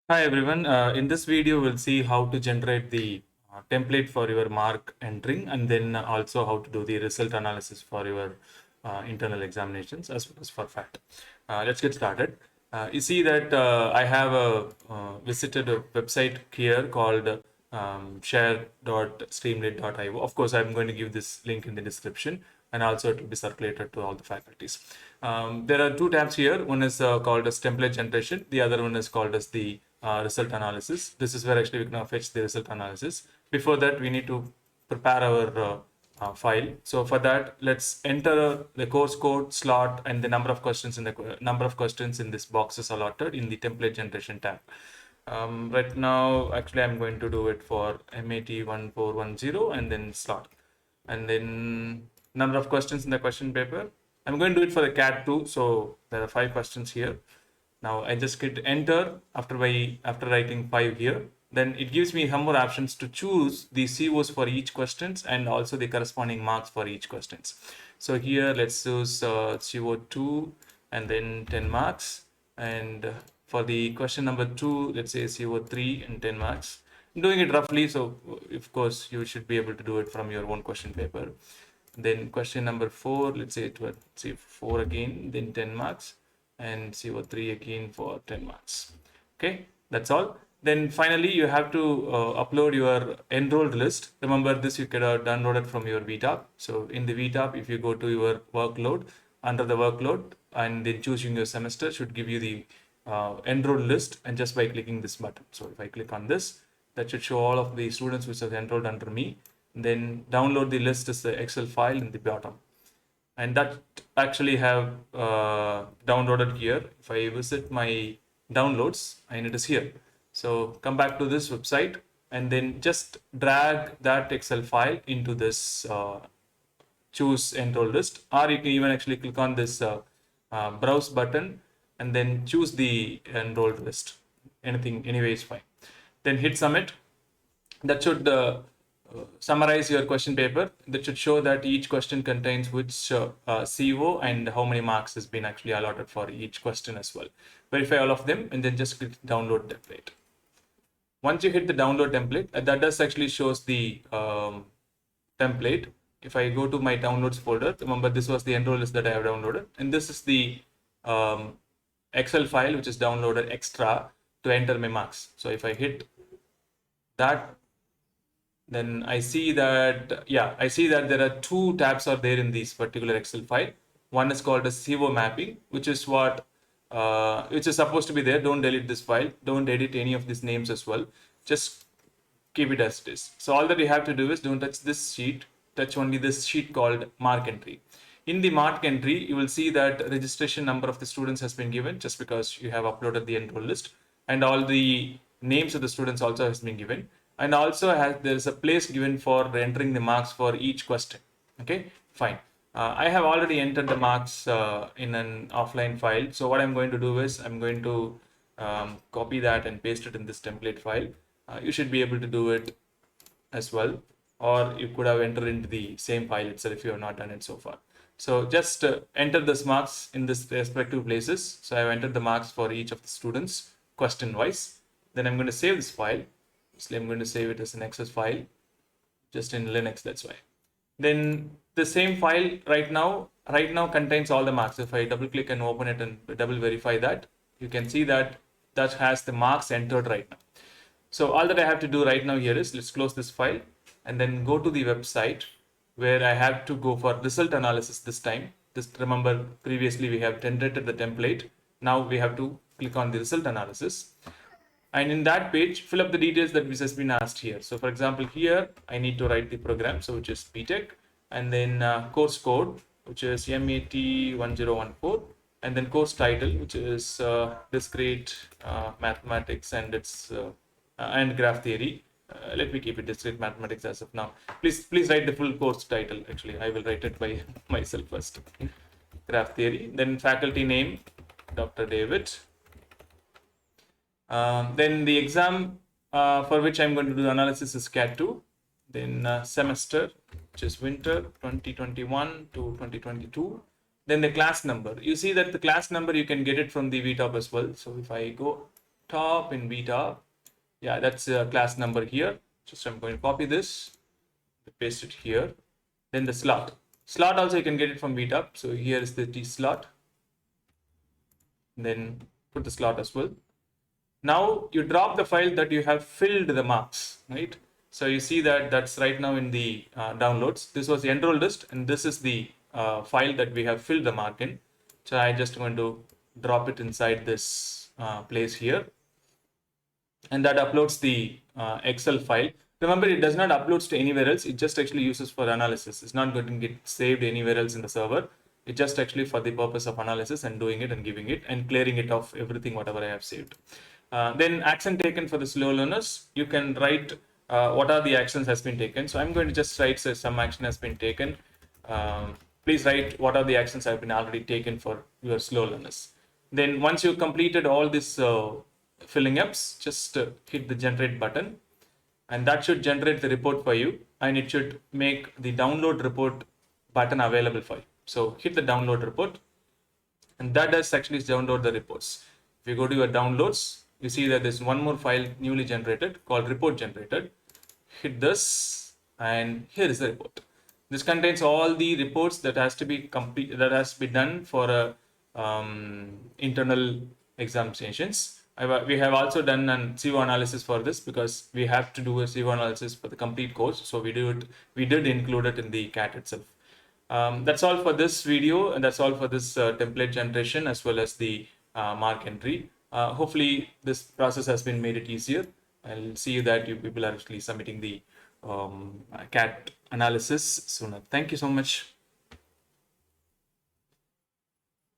Hi everyone. In this video, we'll see how to generate the template for your mark entering and then also how to do the result analysis for your internal examinations as well as for FAT. Let's get started. You see that I have visited a website here called share.streamlit.io. Of course, I'm going to give this link in the description and also it will be circulated to all the faculties. There are two tabs here. One is called as template generation. The other one is called as the result analysis. This is where actually we can fetch the result analysis. Before that, we need to prepare our file. So for that, let's enter the course code slot and the number of questions in the number of questions in this box is allotted in the template generation tab. Right now, actually, I'm going to do it for MAT1410 and then slot. And then number of questions in the question paper. I'm going to do it for the CAT too. So there are 5 questions here. Now I just hit enter after writing 5 here. Then it gives me some more options to choose the COs for each questions and also the corresponding marks for each questions. So here let's choose CO2 and then 10 marks. And for the question number 2, let's say CO3 and 10 marks. I'm doing it roughly, so of course you should be able to do it from your own question paper. Then question number 4, let's say 4 again, then 10 marks, and CO3 again for 10 marks. Okay, that's all. Then finally, you have to upload your enrolled list. Remember, this you could download it from your VTAP. So in the VTAP, if you go to your workload, under the workload, and then choosing your semester should give you the enrolled list, and just by clicking this button. So if I click on this, that should show all of the students which are enrolled under me. Then download the list as the Excel file in the bottom, and that actually have downloaded here. If I visit my downloads, and it is here. So come back to this website and then just drag that Excel file into this choose enroll list, or you can even actually click on this browse button and then choose the enrolled list. Anything anyway is fine. Then hit submit. That should summarize your question paper. That should show that each question contains which CO and how many marks has been actually allotted for each question as well. Verify all of them and then just click download template. Once you hit the download template, that does actually shows the template. If I go to my downloads folder, remember this was the enroll list that I have downloaded, and this is the Excel file which is downloaded extra to enter my marks. So if I hit that, then I see that, I see that there are 2 tabs are there in this particular Excel file. One is called a CO mapping, which is which is supposed to be there. Don't delete this file. Don't edit any of these names as well. Just keep it as it is. So all that you have to do is don't touch this sheet, touch only this sheet called mark entry. In the mark entry, you will see that registration number of the students has been given just because you have uploaded the enroll list, and all the names of the students also has been given, and also there is a place given for entering the marks for each question. Okay, fine. I have already entered the marks in an offline file. So what I'm going to do is I'm going to copy that and paste it in this template file. You should be able to do it as well, or you could have entered into the same file itself if you have not done it so far. So just enter this marks in this respective places. So I've entered the marks for each of the students question wise. Then I'm going to save this file. So I'm going to save it as an Access file, just in Linux, that's why. Then the same file right now contains all the marks. If I double click and open it and double verify that, you can see that that has the marks entered right now. So all that I have to do right now here is let's close this file and then go to the website where I have to go for result analysis this time. Just remember previously we have generated the template. Now we have to click on the result analysis. And in that page, fill up the details that which has been asked here. So for example, here I need to write the program, so which is BTech, and then course code, which is MAT1014, and then course title, which is discrete mathematics and its and graph theory. Let me keep it discrete mathematics as of now. Please write the full course title. Actually, I will write it by myself first. Graph theory. Then faculty name, Dr. David. Then the exam for which I'm going to do the analysis is CAT 2. Then semester, which is winter 2021 to 2022. Then the class number. You see that the class number, you can get it from the VTOP as well. So if I go top in VTop. Yeah, that's a class number here. Just I'm going to copy this, paste it here. Then the slot. Slot also you can get it from VTop. So here is the T slot. Then put the slot as well. Now you drop the file that you have filled the marks, right? So you see that that's right now in the downloads. This was the enroll list, and this is the file that we have filled the mark in. So I just want to drop it inside this place here, and that uploads the Excel file. Remember, it does not upload to anywhere else. It just actually uses for analysis. It's not going to get saved anywhere else in the server. It's just actually for the purpose of analysis and doing it and giving it and clearing it off everything, whatever I have saved. Then action taken for the slow learners. You can write what are the actions has been taken. So I'm going to just write some action has been taken. Please write what are the actions have been already taken for your slow learners. Then once you've completed all this filling ups, just hit the generate button, and that should generate the report for you, and it should make the download report button available for you. So hit the download report, and that does actually download the reports. If you go to your downloads, you see that there's one more file newly generated called report generated. Hit this, and here is the report. This contains all the reports that has to be complete, that has to be done for a internal examinations. We have also done an CO analysis for this because we have to do a CO analysis for the complete course. So we did include it in the CAT itself. That's all for this video, and that's all for this template generation as well as the mark entry. Hopefully this process has been made it easier. I'll see that you people are actually submitting the CAT analysis sooner. Thank you so much.